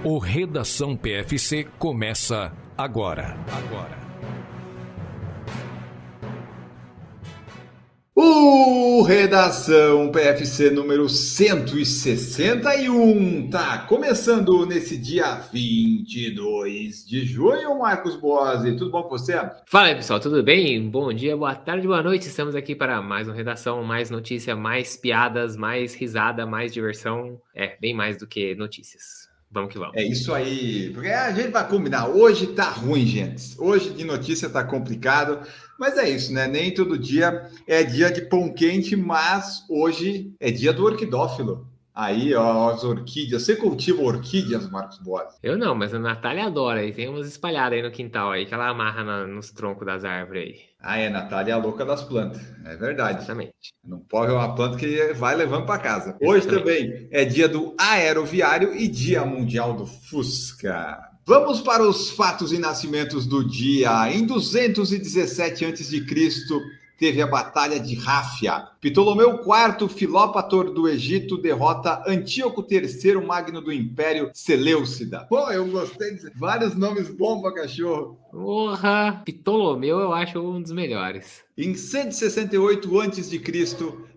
O Redação PFC começa agora. O Redação PFC número 161 tá começando nesse dia 22 de junho, Marcos Boazzi. Tudo bom com você? Fala aí, pessoal, tudo bem? Bom dia, boa tarde, boa noite. Estamos aqui para mais uma redação, mais notícia, mais piadas, mais risada, mais diversão. Bem mais do que notícias. Vamos que vamos. É isso aí, porque a gente vai combinar. Hoje tá ruim, gente. Hoje de notícia tá complicado, mas é isso, né? Nem todo dia é dia de pão quente, mas hoje é dia do orquidófilo. Aí, ó, as orquídeas. Você cultiva orquídeas, Marcos Boazzi? Eu não, mas a Natália adora. E tem umas espalhadas aí no quintal aí, que ela amarra nos troncos das árvores aí. Ah, Natália é a louca das plantas. É verdade. Exatamente. Não pode uma planta que vai levando para casa. Hoje também é dia do aeroviário e dia mundial do Fusca. Vamos para os fatos e nascimentos do dia. Em 217 a.C., teve a Batalha de Ráfia. Ptolomeu IV, Filópator do Egito, derrota Antíoco III, Magno do Império, Seleucida. Pô, eu gostei de vários nomes bons para cachorro. Porra! Ptolomeu eu acho um dos melhores. Em 168 a.C.,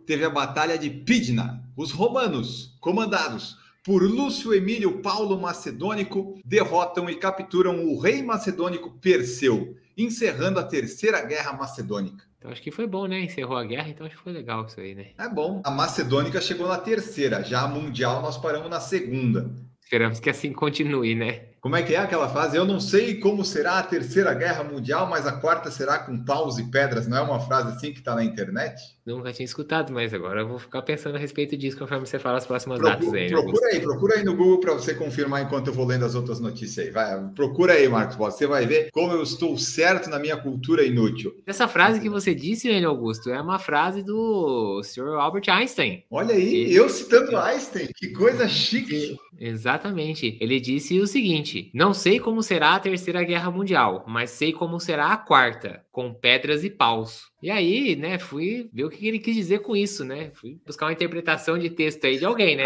teve a Batalha de Pydna. Os romanos, comandados por Lúcio Emílio Paulo Macedônico, derrotam e capturam o rei macedônico Perseu, encerrando a Terceira Guerra Macedônica. Então acho que foi bom, né? Encerrou a guerra, então acho que foi legal isso aí, né? É bom. A Macedônica chegou na terceira, já a Mundial nós paramos na segunda. Esperamos que assim continue, né? Como é que é aquela frase? Eu não sei como será a Terceira Guerra Mundial, mas a quarta será com paus e pedras. Não é uma frase assim que está na internet? Nunca tinha escutado, mas agora eu vou ficar pensando a respeito disso conforme você fala as próximas datas aí. Procura aí no Google para você confirmar enquanto eu vou lendo as outras notícias aí. Procura aí, Marcos Boss. Você vai ver como eu estou certo na minha cultura inútil. Essa frase que você disse, Enio Augusto, é uma frase do Sr. Albert Einstein. Olha aí, eu citando Einstein. Que coisa chique. Exatamente. Ele disse o seguinte: não sei como será a Terceira Guerra Mundial, mas sei como será a quarta, com pedras e paus. E aí, né, fui ver o que ele quis dizer com isso, né? Fui buscar uma interpretação de texto aí de alguém, né?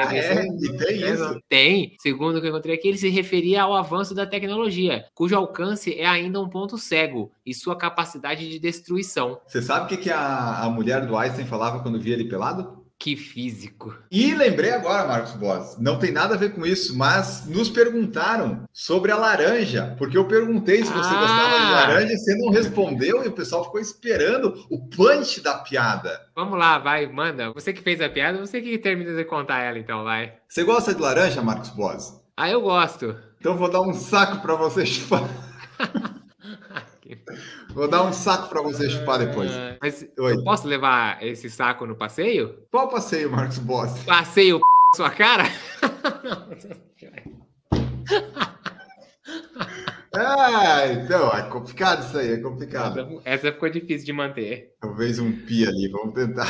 E tem isso? Tem. Segundo o que eu encontrei aqui, ele se referia ao avanço da tecnologia, cujo alcance é ainda um ponto cego, e sua capacidade de destruição. Você sabe o que a mulher do Einstein falava quando via ele pelado? Que físico. E lembrei agora, Marcos Boas, não tem nada a ver com isso, mas nos perguntaram sobre a laranja, porque eu perguntei se você gostava de laranja e você não respondeu e o pessoal ficou esperando o punch da piada. Vamos lá, vai, manda. Você que fez a piada, você que termina de contar ela, então, vai. Você gosta de laranja, Marcos Boas? Ah, eu gosto. Então vou dar um saco para você chupar. Vou dar um saco para você chupar depois. Mas eu posso levar esse saco no passeio? Qual passeio, Marcos Boss? Passeio sua cara? Então, é complicado isso aí, é complicado. Essa ficou difícil de manter. Talvez um pi ali, vamos tentar.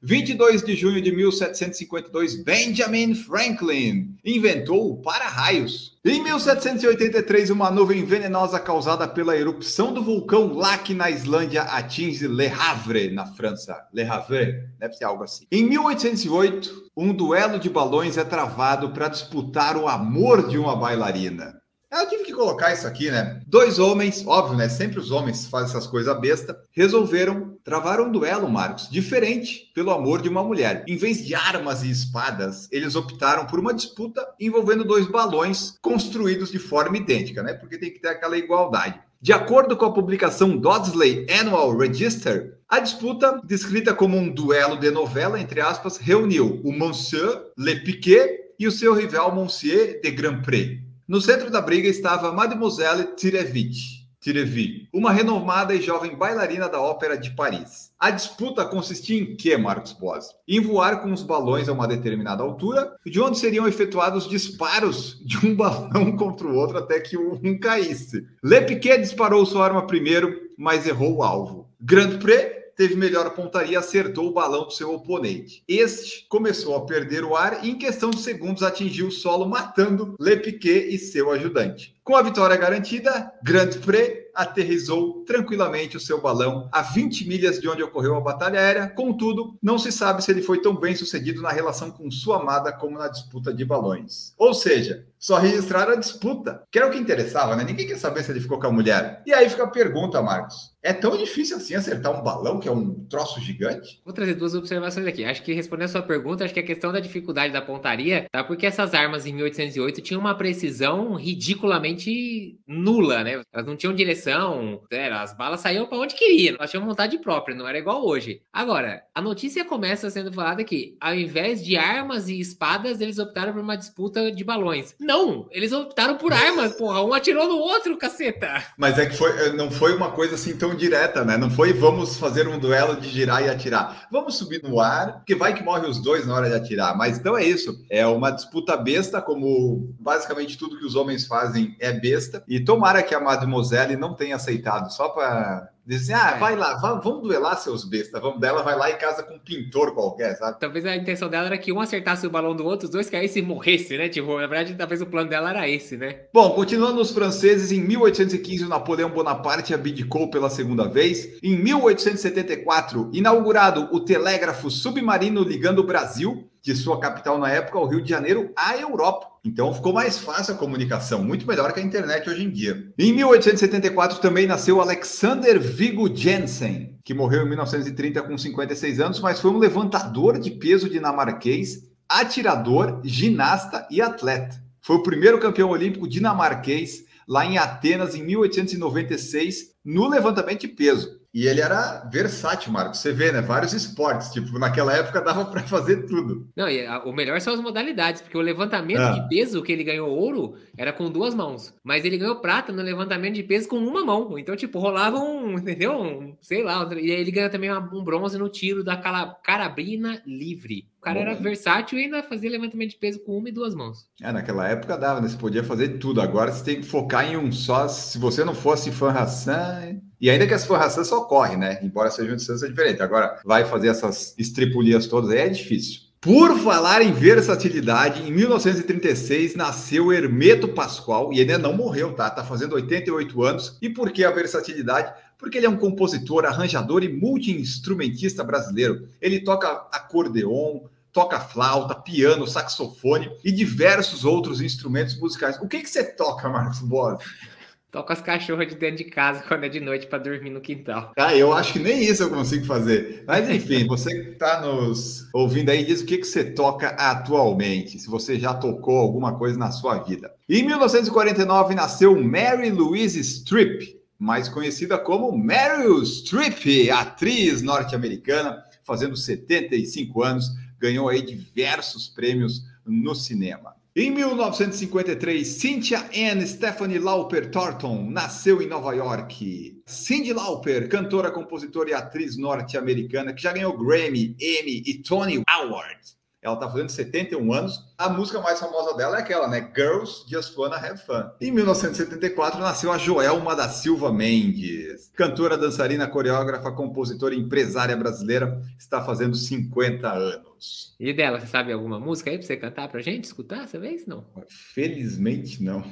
22 de junho de 1752, Benjamin Franklin inventou o para-raios. Em 1783, uma nuvem venenosa causada pela erupção do vulcão Lac na Islândia atinge Le Havre, na França. Le Havre, deve ser algo assim. Em 1808, um duelo de balões é travado para disputar o amor de uma bailarina. Eu tive que colocar isso aqui, né? Dois homens, óbvio, né? Sempre os homens fazem essas coisas besta, resolveram travar um duelo, Marcos, diferente pelo amor de uma mulher. Em vez de armas e espadas, eles optaram por uma disputa envolvendo dois balões construídos de forma idêntica, né? Porque tem que ter aquela igualdade. De acordo com a publicação Dodsley Annual Register, a disputa, descrita como um duelo de novela, entre aspas, reuniu o Monsieur Le Piquet e o seu rival Monsieur de Grandpré. No centro da briga estava Mademoiselle Tireville, uma renomada e jovem bailarina da Ópera de Paris. A disputa consistia em quê, Marcos Boas? Em voar com os balões a uma determinada altura, de onde seriam efetuados disparos de um balão contra o outro até que um caísse. Le Piquet disparou sua arma primeiro, mas errou o alvo. Grandpré teve melhor pontaria e acertou o balão do seu oponente. Este começou a perder o ar e, em questão de segundos, atingiu o solo, matando Le Piquet e seu ajudante. Com a vitória garantida, Grandpré aterrissou tranquilamente o seu balão a 20 milhas de onde ocorreu a batalha aérea. Contudo, não se sabe se ele foi tão bem sucedido na relação com sua amada como na disputa de balões. Ou seja, só registraram a disputa, que era o que interessava, né? Ninguém quer saber se ele ficou com a mulher. E aí fica a pergunta, Marcos. É tão difícil assim acertar um balão, que é um troço gigante? Vou trazer duas observações aqui. Acho que respondendo a sua pergunta, acho que a questão da dificuldade da pontaria tá porque essas armas em 1808 tinham uma precisão ridiculamente nula, né? Elas não tinham direção, as balas saíam para onde queriam, elas tinham vontade própria, não era igual hoje. Agora, a notícia começa sendo falada que, ao invés de armas e espadas, eles optaram por uma disputa de balões. Não, eles optaram por armas, porra. Um atirou no outro, caceta. Mas é que não foi uma coisa assim tão direta, né? Não foi vamos fazer um duelo de girar e atirar. Vamos subir no ar, porque vai que morre os dois na hora de atirar. Mas então é isso. É uma disputa besta, como basicamente tudo que os homens fazem é besta. E tomara que a Mademoiselle não tenha aceitado, só para dizer, vai lá, vamos duelar, seus bestas. Vamos dela, vai lá e casa com um pintor qualquer, sabe? Talvez a intenção dela era que um acertasse o balão do outro, os dois caíssem e morressem, né? Tipo, na verdade, talvez o plano dela era esse, né? Bom, continuando os franceses, em 1815, o Napoleão Bonaparte abdicou pela segunda vez. Em 1874, inaugurado o telégrafo submarino ligando o Brasil, de sua capital na época, ao Rio de Janeiro, à Europa. Então ficou mais fácil a comunicação, muito melhor que a internet hoje em dia. Em 1874 também nasceu Alexander Viggo Jensen, que morreu em 1930 com 56 anos, mas foi um levantador de peso dinamarquês, atirador, ginasta e atleta. Foi o primeiro campeão olímpico dinamarquês lá em Atenas em 1896 no levantamento de peso. E ele era versátil, Marcos. Você vê, né? Vários esportes. Tipo, naquela época dava para fazer tudo. Não, e o melhor são as modalidades, porque o levantamento de peso que ele ganhou ouro era com 2 mãos. Mas ele ganhou prata no levantamento de peso com 1 mão. Então, tipo, rolava entendeu? Sei lá. E aí ele ganhou também um bronze no tiro da carabina livre. O cara era versátil e ainda fazia levantamento de peso com 1 e 2 mãos. Naquela época dava, né? Você podia fazer tudo. Agora você tem que focar em um só. Se você não fosse Fan Hassan... E ainda que as Fan Hassan só corre, né? Embora seja uma distância diferente. Agora, vai fazer essas estripulias todas aí é difícil. Por falar em versatilidade, em 1936 nasceu Hermeto Pascoal, e ele ainda não morreu, tá? Tá fazendo 88 anos. E por que a versatilidade? Porque ele é um compositor, arranjador e multi-instrumentista brasileiro. Ele toca acordeon, toca flauta, piano, saxofone e diversos outros instrumentos musicais. O que você toca, Marcos Boas? Toca as cachorras de dentro de casa quando é de noite para dormir no quintal. Eu acho que nem isso eu consigo fazer. Mas enfim, você que está nos ouvindo aí, diz o que você toca atualmente, se você já tocou alguma coisa na sua vida. Em 1949 nasceu Mary Louise Streep, mais conhecida como Meryl Streep, atriz norte-americana, fazendo 75 anos, ganhou aí diversos prêmios no cinema. Em 1953, Cynthia Ann Stephanie Lauper Thornton nasceu em Nova York. Cyndi Lauper, cantora, compositora e atriz norte-americana que já ganhou Grammy, Emmy e Tony Awards. Ela está fazendo 71 anos. A música mais famosa dela é aquela, né? Girls Just Wanna Have Fun. Em 1974 nasceu a Joelma da Silva Mendes. Cantora, dançarina, coreógrafa, compositora e empresária brasileira. Está fazendo 50 anos. E dela, você sabe alguma música aí pra você cantar pra gente, escutar essa vez? Não. Felizmente não.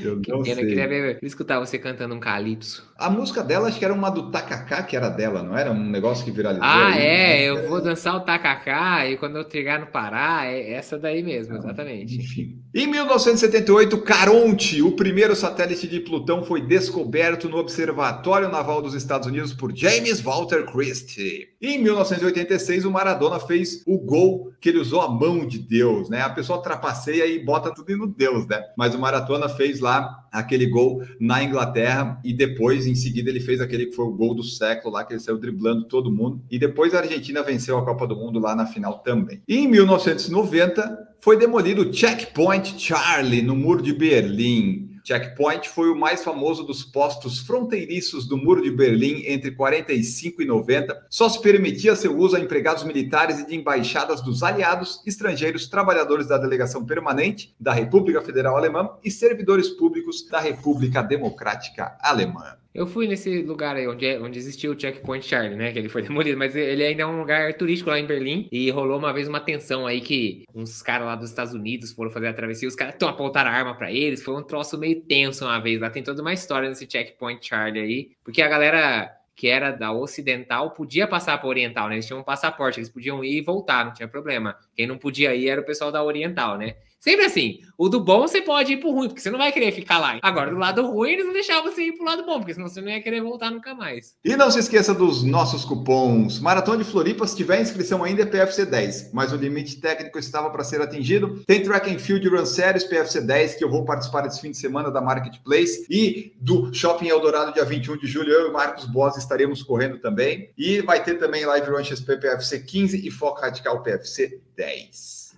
Eu não sei. Eu queria escutar você cantando um calypso. A música dela, acho que era uma do Tacacá, que era dela, não era? Um negócio que viralizou. Eu vou dançar o Tacacá e quando eu chegar no Pará, é essa daí mesmo, exatamente. Enfim. Em 1978, Caronte, o primeiro satélite de Plutão, foi descoberto no Observatório Naval dos Estados Unidos por James Walter Christie. Em 1986, o Maradona fez o gol que ele usou a mão de Deus, né? A pessoa trapaceia e bota tudo no Deus, né? Mas o Maradona fez lá aquele gol na Inglaterra e depois, em seguida, ele fez aquele que foi o gol do século lá, que ele saiu driblando todo mundo. E depois a Argentina venceu a Copa do Mundo lá na final também. E em 1990, foi demolido o Checkpoint Charlie no Muro de Berlim. Checkpoint foi o mais famoso dos postos fronteiriços do Muro de Berlim entre 45 e 90. Só se permitia seu uso a empregados militares e de embaixadas dos aliados, estrangeiros, trabalhadores da delegação permanente da República Federal Alemã e servidores públicos da República Democrática Alemã. Eu fui nesse lugar aí onde existiu o Checkpoint Charlie, né? Que ele foi demolido, mas ele ainda é um lugar turístico lá em Berlim. E rolou uma vez uma tensão aí que uns caras lá dos Estados Unidos foram fazer a travessia. Os caras apontaram a arma pra eles. Foi um troço meio tenso uma vez. Lá tem toda uma história nesse Checkpoint Charlie aí. Porque a galera que era da ocidental podia passar para oriental, né? Eles tinham um passaporte, eles podiam ir e voltar, não tinha problema. Quem não podia ir era o pessoal da oriental, né? Sempre assim, o do bom você pode ir pro ruim, porque você não vai querer ficar lá. Agora, do lado ruim, eles não deixavam você ir pro lado bom, porque senão você não ia querer voltar nunca mais. E não se esqueça dos nossos cupons. Maratona de Floripa, se tiver inscrição ainda, é PFC 10, mas o limite técnico estava para ser atingido. Tem Track and Field Run Series PFC 10, que eu vou participar esse fim de semana da Marketplace, e do Shopping Eldorado, dia 21 de julho, eu e o Marcos Boas estaremos correndo também. E vai ter também Live Run XP PFC 15 e Foco Radical PFC 10.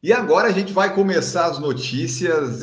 E agora a gente vai começar as notícias.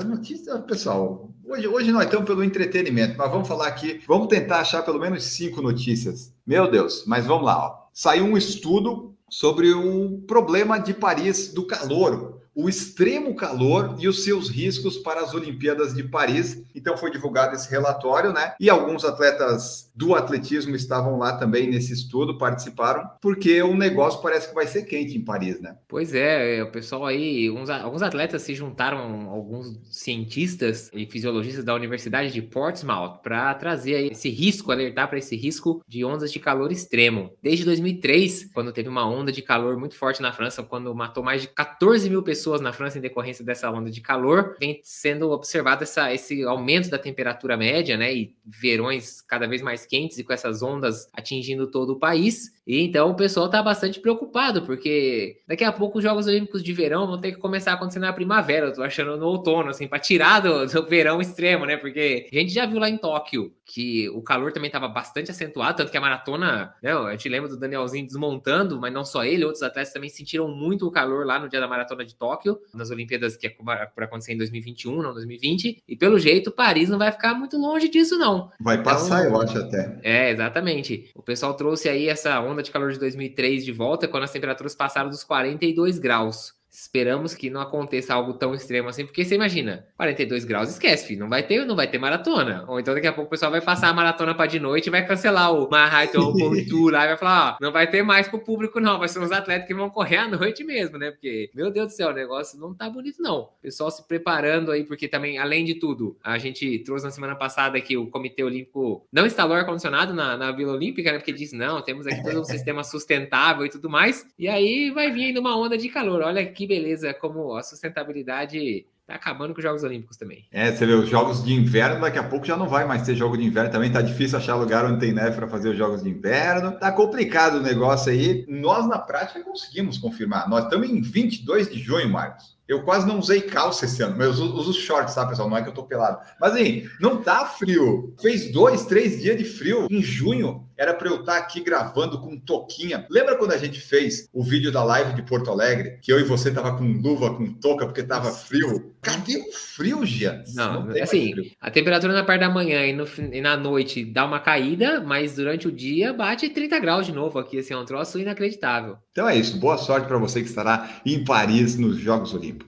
Notícia, pessoal. Hoje nós estamos pelo entretenimento, mas vamos falar aqui. Vamos tentar achar pelo menos 5 notícias. Meu Deus, mas vamos lá. Ó. Saiu um estudo sobre o problema de Paris do calor. O extremo calor e os seus riscos para as Olimpíadas de Paris. Então foi divulgado esse relatório, né? E alguns atletas do atletismo estavam lá também nesse estudo, participaram, porque o negócio parece que vai ser quente em Paris, né? Pois é, o pessoal aí, alguns atletas se juntaram, alguns cientistas e fisiologistas da Universidade de Portsmouth para trazer aí esse risco, alertar para esse risco de ondas de calor extremo. Desde 2003, quando teve uma onda de calor muito forte na França, quando matou mais de 14 mil pessoas na França em decorrência dessa onda de calor, vem sendo observado esse aumento da temperatura média, né, e verões cada vez mais quentes e com essas ondas atingindo todo o país. E então o pessoal tá bastante preocupado, porque daqui a pouco os Jogos Olímpicos de verão vão ter que começar a acontecer na primavera, eu tô achando no outono, assim, pra tirar do verão extremo, né, porque a gente já viu lá em Tóquio que o calor também tava bastante acentuado, tanto que a maratona, né, eu te lembro do Danielzinho desmontando, mas não só ele, outros atletas também sentiram muito o calor lá no dia da maratona de Tóquio, nas Olimpíadas que é por acontecer em 2021, não 2020, e pelo jeito Paris não vai ficar muito longe disso não. Vai passar, eu acho até. É, exatamente. O pessoal trouxe aí essa onda de calor de 2003 de volta, quando as temperaturas passaram dos 42 graus. Esperamos que não aconteça algo tão extremo assim, porque você imagina, 42 graus, esquece, filho, não vai ter maratona. Ou então daqui a pouco o pessoal vai passar a maratona para de noite e vai cancelar o Marathon Tour lá e vai falar, ó, não vai ter mais pro público não, vai ser uns atletas que vão correr à noite mesmo, né? Porque, meu Deus do céu, o negócio não tá bonito não. O pessoal se preparando aí, porque também, além de tudo, a gente trouxe na semana passada que o Comitê Olímpico não instalou ar-condicionado na Vila Olímpica, né? Porque disse, não, temos aqui todo um sistema sustentável e tudo mais. E aí vai vir ainda uma onda de calor. Olha que beleza, como a sustentabilidade tá acabando com os Jogos Olímpicos também. É, você vê, os Jogos de Inverno daqui a pouco já não vai mais ter jogo de inverno também, tá difícil achar lugar onde tem neve para fazer os Jogos de Inverno, tá complicado o negócio aí. Nós, na prática, conseguimos confirmar. Nós estamos em 22 de junho, Marcos. Eu quase não usei calça esse ano, mas eu uso shorts, tá, pessoal? Não é que eu tô pelado. Mas, assim, não tá frio. Fez 2, 3 dias de frio. Em junho, era para eu estar aqui gravando com touquinha. Lembra quando a gente fez o vídeo da live de Porto Alegre? Que eu e você tava com luva, com touca, porque tava frio? Cadê o frio, Jean? Não assim, a temperatura na parte da manhã e na noite dá uma caída, mas durante o dia bate 30 graus de novo aqui, assim, é um troço inacreditável. Então é isso. Boa sorte para você que estará em Paris nos Jogos Olímpicos.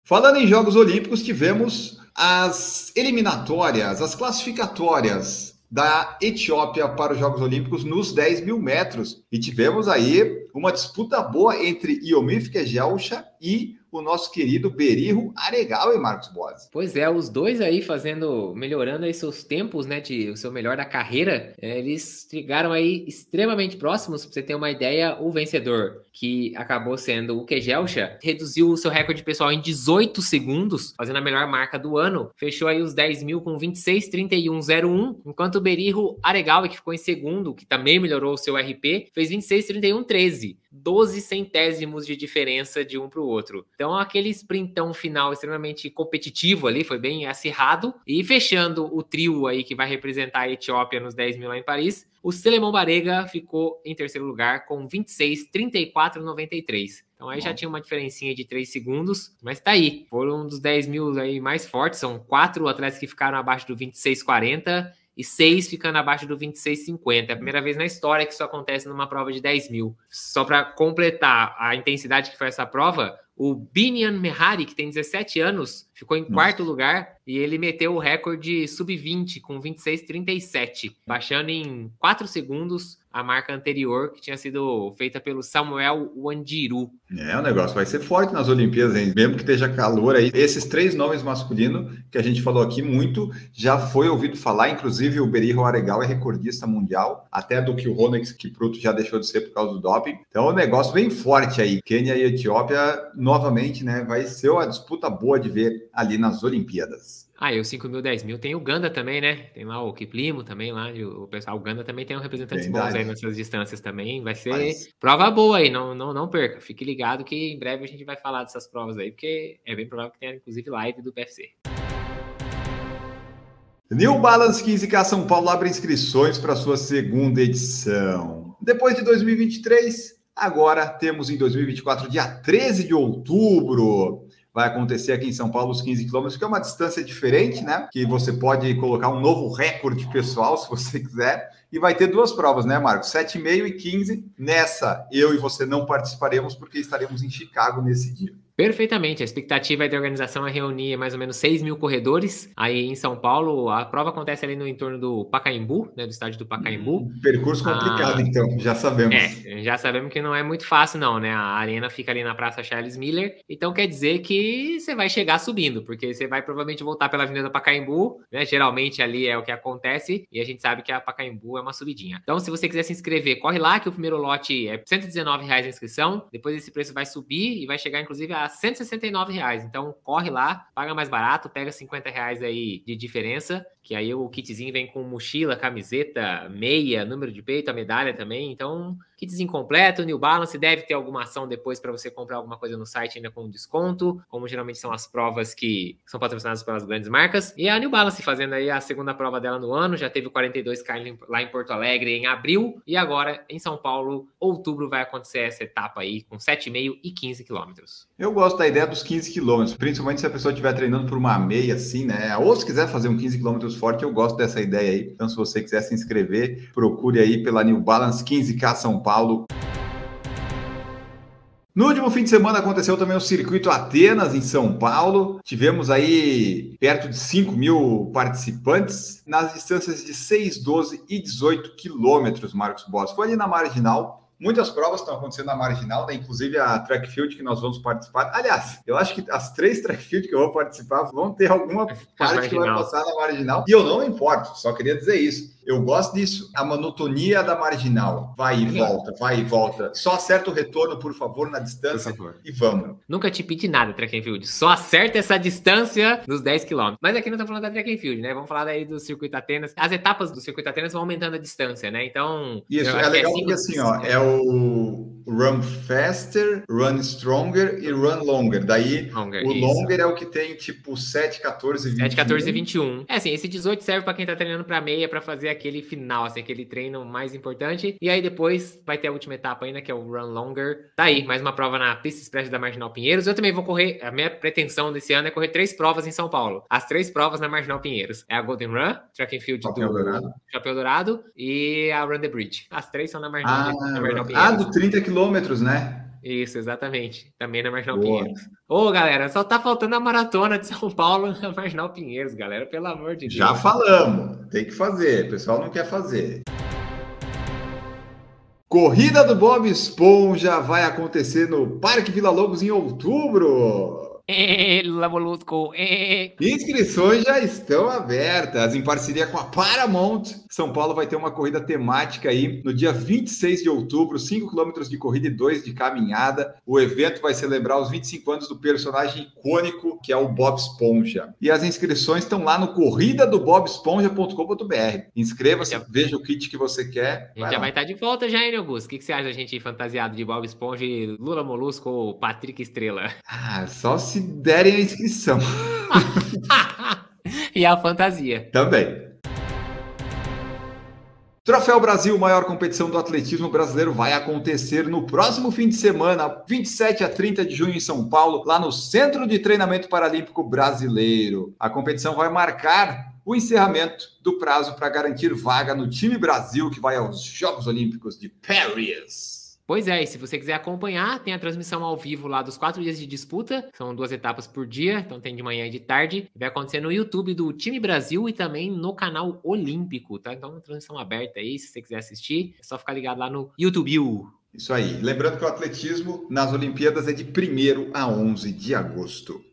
Falando em Jogos Olímpicos, tivemos as eliminatórias, as classificatórias da Etiópia para os Jogos Olímpicos nos 10 mil metros. E tivemos aí uma disputa boa entre Yomif Kejelcha e o nosso querido Berihun Aregawi, Marcos Boas. Pois é, os dois aí melhorando aí seus tempos, né, o seu melhor da carreira, eles chegaram aí extremamente próximos. Pra você ter uma ideia, o vencedor, que acabou sendo o Kejelcha, reduziu o seu recorde pessoal em 18 segundos, fazendo a melhor marca do ano, fechou aí os 10 mil com 26:31:01, enquanto o Berihun Aregawi, que ficou em segundo, que também melhorou o seu RP, fez 26:31:13. 12 centésimos de diferença de um para o outro. Então, aquele sprintão final extremamente competitivo ali, foi bem acirrado. E fechando o trio aí que vai representar a Etiópia nos 10 mil lá em Paris, o Selemon Barega ficou em terceiro lugar com 26:34:93. Então aí já tinha uma diferencinha de 3 segundos, mas tá aí. Foram um dos 10 mil aí mais fortes, são 4 atletas que ficaram abaixo do 26:40 e 6 ficando abaixo do 26:50. É a primeira vez na história que isso acontece numa prova de 10 mil. Só para completar a intensidade que foi essa prova, o Biniam Mehari, que tem 17 anos, ficou em quarto lugar e ele meteu o recorde sub-20 com 26,37, baixando em 4 segundos a marca anterior que tinha sido feita pelo Samuel Wanjiru. O negócio vai ser forte nas Olimpíadas, hein? Mesmo que esteja calor aí. Esses 3 nomes masculinos que a gente falou aqui muito, já foi ouvido falar, inclusive o Berihio Aregal é recordista mundial, até do que o Ronix Kipruto já deixou de ser por causa do doping. Então o negócio vem forte aí. Quênia e Etiópia, novamente, né? Vai ser uma disputa boa de ver ali nas Olimpíadas. E os 5 mil, 10 mil tem Uganda também, né? Tem lá o Kiplimo também lá, e o pessoal Uganda também tem um representantes bons aí nessas distâncias também. Vai ser prova boa aí, não perca. Fique ligado que em breve a gente vai falar dessas provas aí, porque é bem provável que tenha inclusive live do PFC. New Balance 15K São Paulo abre inscrições para sua segunda edição. Depois de 2023, agora temos em 2024, dia 13 de outubro. Vai acontecer aqui em São Paulo os 15 quilômetros, que é uma distância diferente, né? Que você pode colocar um novo recorde pessoal, se você quiser. E vai ter 2 provas, né, Marcos? 7,5 e 15. Nessa, eu e você não participaremos, porque estaremos em Chicago nesse dia. Perfeitamente, a expectativa da organização é reunir mais ou menos 6 mil corredores aí em São Paulo. A prova acontece ali no entorno do Pacaembu, né, do estádio do Pacaembu. Percurso complicado, então, já sabemos. Já sabemos que não é muito fácil não, né, a arena fica ali na Praça Charles Miller, então quer dizer que você vai chegar subindo, porque você vai provavelmente voltar pela Avenida Pacaembu, né, geralmente ali é o que acontece, e a gente sabe que a Pacaembu é uma subidinha. Então, se você quiser se inscrever, corre lá, que o primeiro lote é R$119 a inscrição, depois esse preço vai subir e vai chegar inclusive a R$169. Então, corre lá, paga mais barato, pega R$50 aí de diferença, que aí o kitzinho vem com mochila, camiseta, meia, número de peito, a medalha também. Então, kitzinho completo, New Balance, deve ter alguma ação depois para você comprar alguma coisa no site ainda com desconto, como geralmente são as provas que são patrocinadas pelas grandes marcas. E a New Balance fazendo aí a segunda prova dela no ano, já teve o 42K lá em Porto Alegre em abril, e agora em São Paulo, outubro, vai acontecer essa etapa aí com 7,5 e 15 quilômetros. Eu gosto da ideia dos 15 quilômetros, principalmente se a pessoa estiver treinando por uma meia assim, né? Ou se quiser fazer um 15 quilômetros forte, eu gosto dessa ideia aí. Então, se você quiser se inscrever, procure aí pela New Balance 15K São Paulo. No último fim de semana aconteceu também o Circuito Atenas em São Paulo. Tivemos aí perto de 5 mil participantes nas distâncias de 6, 12 e 18 quilômetros, Marcos Boss. Foi ali na Marginal. Muitas provas estão acontecendo na Marginal, né? Inclusive a track field que nós vamos participar. Aliás, eu acho que as 3 track field que eu vou participar vão ter alguma parte que vai passar na Marginal. E eu não me importo, só queria dizer isso. Eu gosto disso, a monotonia da Marginal. Vai e volta, vai e volta. Só acerta o retorno, por favor, na distância e vamos. Nunca te pedi nada, track and field. Só acerta essa distância dos 10 km. Mas aqui não estamos falando da track and field, né? Vamos falar daí do Circuito Atenas. As etapas do Circuito Atenas vão aumentando a distância, né? Então... Isso, é legal porque assim, ó, é o Run Faster, Run Stronger e Run Longer. Daí, o Longer é o que tem, tipo, 7, 14 e 21. 7, 14 e 21. É assim, esse 18 serve para quem tá treinando para meia, para fazer aquele final, assim, aquele treino mais importante. E aí depois vai ter a última etapa ainda, que é o Run Longer. Tá aí, mais uma prova na pista express da Marginal Pinheiros. Eu também vou correr, a minha pretensão desse ano é correr 3 provas em São Paulo. As 3 provas na Marginal Pinheiros. É a Golden Run, Track and Field do Chapéu Dourado e a Run the Bridge. As 3 são na Marginal Pinheiros. Do 30 quilômetros, né? Isso, exatamente. Também na Marginal Pinheiros. Ô, galera, só tá faltando a maratona de São Paulo na Marginal Pinheiros, galera. Pelo amor de Deus. Já falamos. Tem que fazer. O pessoal não quer fazer. Corrida do Bob Esponja vai acontecer no Parque Vila Lobos em outubro. Lula Molusco. Inscrições já estão abertas em parceria com a Paramount. São Paulo vai ter uma corrida temática aí no dia 26 de outubro, 5 km de corrida e 2 de caminhada. O evento vai celebrar os 25 anos do personagem icônico que é o Bob Esponja. E as inscrições estão lá no corridadobobesponja.com.br. Inscreva-se, veja o kit que você quer. A gente já vai estar de volta já, hein, Augusto? O que você acha da gente ir fantasiado de Bob Esponja e Lula Molusco ou Patrick Estrela? Só se derem a inscrição. E a fantasia. Também. Troféu Brasil, maior competição do atletismo brasileiro, vai acontecer no próximo fim de semana, 27 a 30 de junho em São Paulo, lá no Centro de Treinamento Paralímpico Brasileiro. A competição vai marcar o encerramento do prazo para garantir vaga no time Brasil, que vai aos Jogos Olímpicos de Paris. Pois é, e se você quiser acompanhar, tem a transmissão ao vivo lá dos 4 dias de disputa, são 2 etapas por dia, então tem de manhã e de tarde, vai acontecer no YouTube do Time Brasil e também no canal Olímpico, tá? Então, uma transmissão aberta aí, se você quiser assistir, é só ficar ligado lá no YouTube. Isso aí. Lembrando que o atletismo nas Olimpíadas é de 1º a 11 de agosto.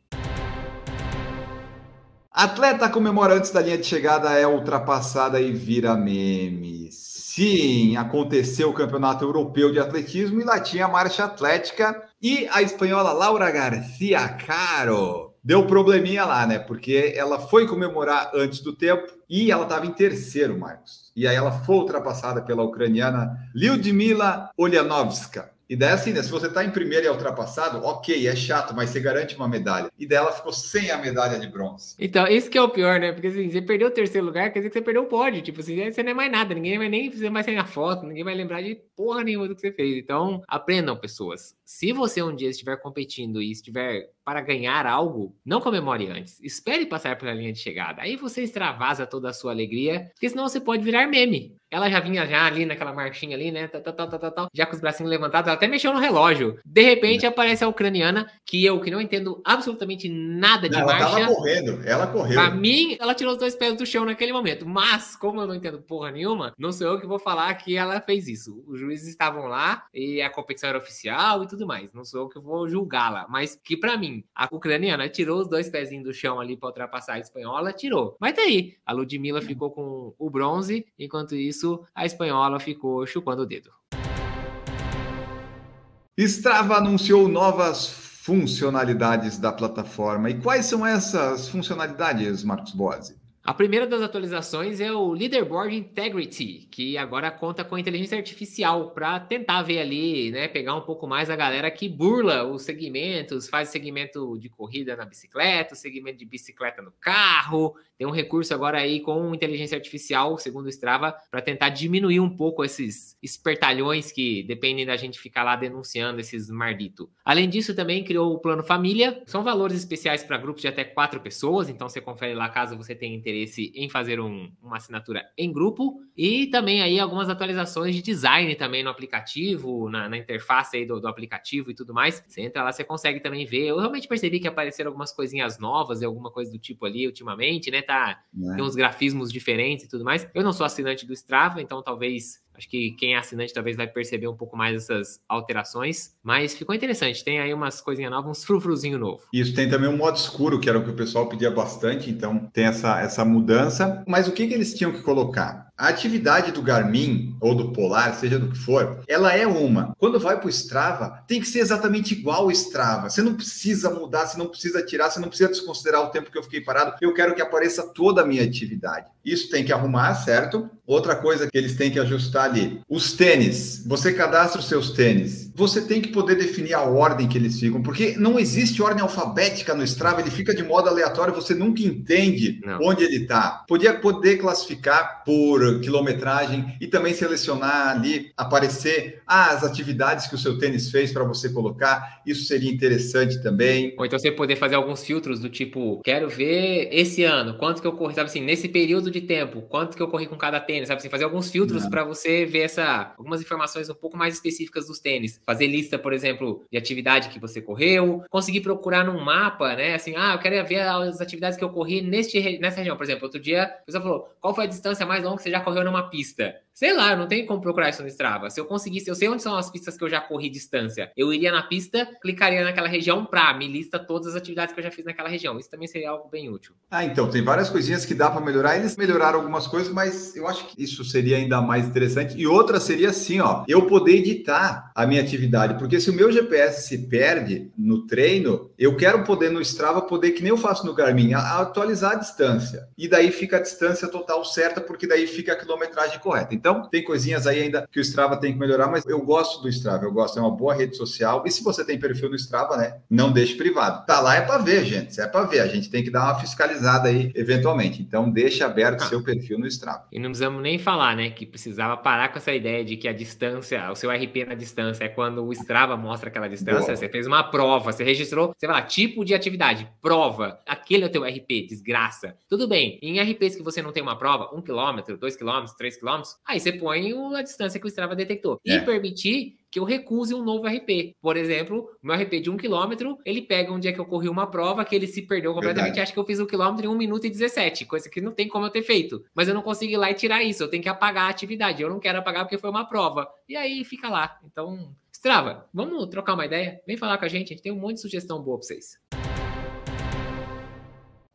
Atleta comemora antes da linha de chegada é ultrapassada e vira meme. Sim, aconteceu o Campeonato Europeu de Atletismo e lá tinha a marcha atlética e a espanhola Laura Garcia Caro deu probleminha lá, né? Porque ela foi comemorar antes do tempo e ela estava em terceiro, Marcos. E aí ela foi ultrapassada pela ucraniana Lyudmila Olyanovska. E daí assim, né? Se você tá em primeiro e é ultrapassado, ok, é chato, mas você garante uma medalha. E daí ela ficou sem a medalha de bronze. Então, esse que é o pior, né? Porque assim, você perdeu o terceiro lugar, quer dizer que você perdeu o pódio. Tipo assim, você não é mais nada, ninguém vai nem fazer mais a foto, ninguém vai lembrar de porra nenhuma do que você fez. Então, aprendam, pessoas. Se você um dia estiver competindo e estiver para ganhar algo, não comemore antes. Espere passar pela linha de chegada. Aí você extravasa toda a sua alegria, porque senão você pode virar meme. Ela já vinha já ali naquela marchinha ali, né? Já com os bracinhos levantados, ela até mexeu no relógio. De repente aparece a ucraniana, que não entendo absolutamente nada de marcha. Ela tava correndo, ela correu. Pra mim, ela tirou os 2 pés do chão naquele momento. Mas, como eu não entendo porra nenhuma, não sou eu que vou falar que ela fez isso. Os juízes estavam lá e a competição era oficial e tudo mais. Não sou eu que vou julgá-la. Mas que pra mim, a ucraniana tirou os 2 pezinhos do chão ali pra ultrapassar a espanhola, tirou. Mas tá aí. A Lyudmila ficou com o bronze, enquanto isso, a espanhola ficou chupando o dedo. Strava anunciou novas funcionalidades da plataforma. E quais são essas funcionalidades, Marcos Bozzi? A primeira das atualizações é o Leaderboard Integrity, que agora conta com inteligência artificial para tentar ver ali, né, pegar um pouco mais a galera que burla os segmentos, faz segmento de corrida na bicicleta, segmento de bicicleta no carro. Tem um recurso agora aí com inteligência artificial, segundo o Strava, para tentar diminuir um pouco esses espertalhões que dependem da gente ficar lá denunciando esses marditos. Além disso, também criou o Plano Família. São valores especiais para grupos de até 4 pessoas, então você confere lá caso você tenha interesse em fazer uma assinatura em grupo, e também aí algumas atualizações de design também no aplicativo, na interface aí do aplicativo e tudo mais. Você entra lá, você consegue também ver. Eu realmente percebi que apareceram algumas coisinhas novas e alguma coisa do tipo ali ultimamente, né? Tem uns grafismos diferentes e tudo mais. Eu não sou assinante do Strava, então talvez... Acho que quem é assinante talvez vai perceber um pouco mais essas alterações, mas ficou interessante. Tem aí umas coisinhas novas, uns frufruzinho novo. Isso, tem também um modo escuro, que era o que o pessoal pedia bastante, então tem essa mudança. Mas o que eles tinham que colocar? A atividade do Garmin ou do Polar, seja do que for, ela é uma. Quando vai para o Strava, tem que ser exatamente igual ao Strava. Você não precisa mudar, você não precisa tirar, você não precisa desconsiderar o tempo que eu fiquei parado. Eu quero que apareça toda a minha atividade. Isso tem que arrumar, certo? Outra coisa que eles têm que ajustar ali. Os tênis. Você cadastra os seus tênis. Você tem que poder definir a ordem que eles ficam, porque não existe ordem alfabética no Strava, ele fica de modo aleatório, você nunca entende onde ele está. Poder classificar por quilometragem e também selecionar ali, aparecer as atividades que o seu tênis fez para você colocar. Isso seria interessante também. Ou então você poder fazer alguns filtros do tipo, quero ver esse ano, quanto que eu corri, sabe assim, nesse período de tempo, quanto que eu corri com cada tênis, sabe assim, fazer alguns filtros para você ver algumas informações um pouco mais específicas dos tênis. Fazer lista, por exemplo, de atividade que você correu, conseguir procurar num mapa, né, assim, eu quero ver as atividades que eu corri nessa região. Por exemplo, outro dia, a pessoa falou, qual foi a distância mais longa que você já correu numa pista? Sei lá, não tem como procurar isso no Strava. Se eu sei onde são as pistas que eu já corri distância, eu iria na pista, clicaria naquela região me lista todas as atividades que eu já fiz naquela região. Isso também seria algo bem útil. Então, tem várias coisinhas que dá para melhorar. Eles melhoraram algumas coisas, mas eu acho que isso seria ainda mais interessante. E outra seria assim, eu poder editar a minha atividade. Porque se o meu GPS se perde no treino, eu quero poder no Strava, que nem eu faço no Garmin, atualizar a distância. E daí fica a distância total certa, porque daí fica a quilometragem correta. Então, tem coisinhas aí ainda que o Strava tem que melhorar, mas eu gosto do Strava, é uma boa rede social. E se você tem perfil no Strava, né, não deixe privado. Tá lá é para ver, gente, é para ver. A gente tem que dar uma fiscalizada aí, eventualmente. Então, deixe aberto seu perfil no Strava. E não precisamos nem falar, né, que precisava parar com essa ideia de que a distância, o seu RP na distância é quando o Strava mostra aquela distância. Boa. Você fez uma prova, você registrou, você vai lá, tipo de atividade, prova, aquele é o teu RP, desgraça. Tudo bem. Em RPs que você não tem uma prova, 1 km, 2 km, 3 km, aí você põe a distância que o Strava detectou. E permitir que eu recuse um novo RP. Por exemplo, o meu RP de 1 km, ele pega um dia que eu corri uma prova, que ele se perdeu completamente, acha que eu fiz 1 km em 1 minuto e 17, coisa que não tem como eu ter feito. Mas eu não consigo ir lá e tirar isso, eu tenho que apagar a atividade. Eu não quero apagar porque foi uma prova. E aí fica lá. Então, Strava, vamos trocar uma ideia? Vem falar com a gente tem um monte de sugestão boa pra vocês.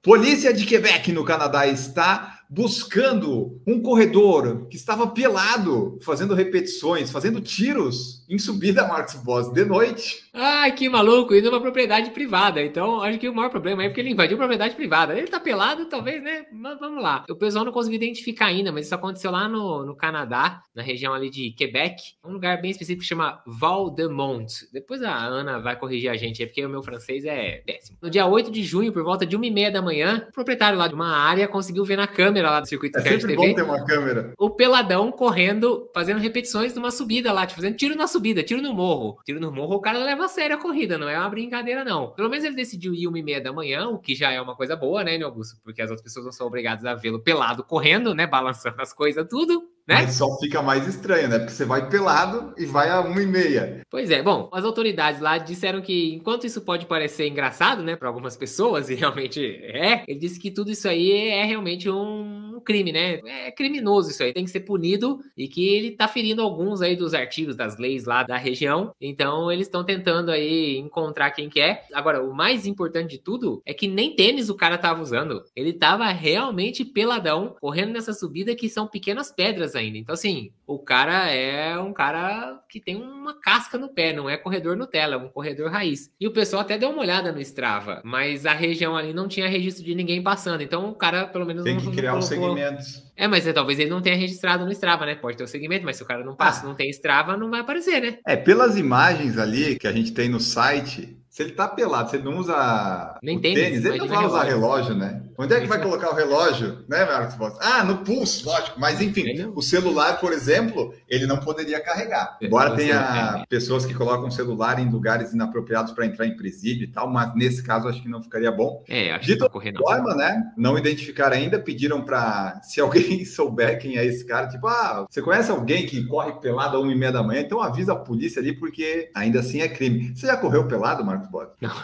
Polícia de Quebec, no Canadá, está buscando um corredor que estava pelado, fazendo repetições, fazendo tiros em subida, Marcos Boss, de noite. Ai, que maluco, indo numa propriedade privada. Então, acho que o maior problema é porque ele invadiu propriedade privada. Ele tá pelado, talvez, né? Mas vamos lá. O pessoal não conseguiu identificar ainda, mas isso aconteceu lá no Canadá, na região ali de Quebec. Um lugar bem específico que chama Val-de-Mont. Depois a Ana vai corrigir a gente aí, porque o meu francês é péssimo. No dia 8 de junho, por volta de 1h30 da manhã, o proprietário lá de uma área conseguiu ver na câmera lá do circuito de TV. É sempre bom ter uma câmera. O peladão correndo, fazendo repetições numa subida lá, tipo, fazendo tiro na subida, tiro no morro. Tiro no morro, o cara leva a sério a corrida, não é uma brincadeira, não. Pelo menos ele decidiu ir 1h30 da manhã, o que já é uma coisa boa, né, Augusto? Porque as outras pessoas não são obrigadas a vê-lo pelado correndo, né, balançando as coisas, tudo. Né? Mas só fica mais estranho, né? Porque você vai pelado e vai a 1h30. Pois é, bom, as autoridades lá disseram que, enquanto isso pode parecer engraçado, né, para algumas pessoas, e realmente ele disse que tudo isso aí é realmente um crime, né? É criminoso isso aí, tem que ser punido, e que ele tá ferindo alguns aí dos artigos das leis lá da região, então eles estão tentando aí encontrar quem que é. Agora, o mais importante de tudo é que nem tênis o cara tava usando, ele tava realmente peladão, correndo nessa subida que são pequenas pedras ainda. Então, assim, o cara é um cara que tem uma casca no pé, não é corredor Nutella, é um corredor raiz. E o pessoal até deu uma olhada no Strava, mas a região ali não tinha registro de ninguém passando. Então, o cara, pelo menos, tem que criar os segmentos. Mas talvez ele não tenha registrado no Strava, né? Pode ter o segmento, mas se o cara não passa, não tem Strava, não vai aparecer, né? Pelas imagens ali que a gente tem no site, se ele tá pelado, se ele não usa nem o tênis, ele não vai usar relógio, né? Onde é que vai colocar o relógio, né, Marcos Boss? No pulso, lógico. Mas, enfim, o celular, por exemplo, ele não poderia carregar. Embora tenha pessoas que colocam o celular em lugares inapropriados para entrar em presídio e tal, mas nesse caso acho que não ficaria bom. Acho que não correr não. De forma, né? Não identificar ainda, pediram para, se alguém souber quem é esse cara, tipo, você conhece alguém que corre pelado a 1h30 da manhã? Então avisa a polícia ali, porque ainda assim é crime. Você já correu pelado, Marcos Boss? Não.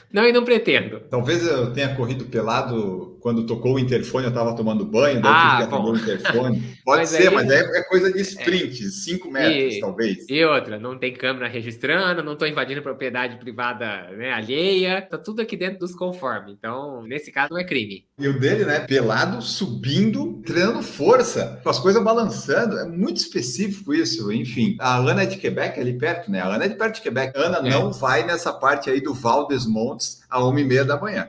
Não, e não pretendo. Talvez eu tenha corrido pelado quando tocou o interfone, eu estava tomando banho, daí tive que atender o interfone. Pode ser, mas é coisa de sprint, 5 metros, talvez. E outra, não tem câmera registrando, não estou invadindo propriedade privada, né, alheia, tá tudo aqui dentro dos conformes. Então, nesse caso, não é crime. E o dele, né, pelado, subindo, treinando força, com as coisas balançando, é muito específico isso, enfim. A Ana é de Quebec, ali perto, né? A Ana é de perto de Quebec. A Ana não vai nessa parte aí do Val-des-Monts a 1h30 da manhã.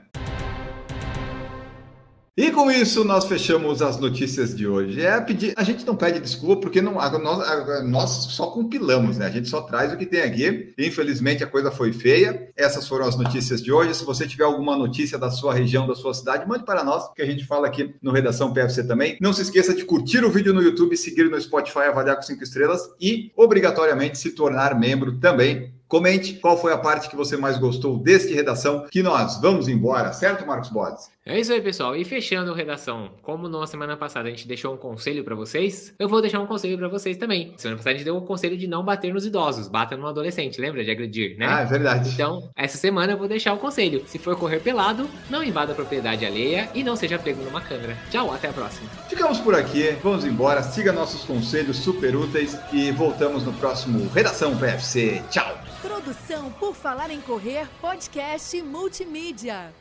E com isso nós fechamos as notícias de hoje. A gente não pede desculpa porque nós só compilamos, né? A gente só traz o que tem aqui. Infelizmente a coisa foi feia. Essas foram as notícias de hoje. Se você tiver alguma notícia da sua região, da sua cidade, mande para nós, que a gente fala aqui no Redação PFC também. Não se esqueça de curtir o vídeo no YouTube, seguir no Spotify, avaliar com 5 estrelas e, obrigatoriamente, se tornar membro também. Comente qual foi a parte que você mais gostou deste Redação, que nós vamos embora, certo, Marcos Bodes? É isso aí, pessoal. E fechando a Redação, como na semana passada a gente deixou um conselho para vocês, eu vou deixar um conselho para vocês também. Semana passada a gente deu um conselho de não bater nos idosos, bata no adolescente, lembra de agredir, né? É verdade. Então, essa semana eu vou deixar o conselho. Se for correr pelado, não invada a propriedade alheia e não seja pego numa câmera. Tchau, até a próxima. Ficamos por aqui, vamos embora, siga nossos conselhos super úteis e voltamos no próximo Redação PFC. Tchau! Produção por Falar em Correr, podcast multimídia.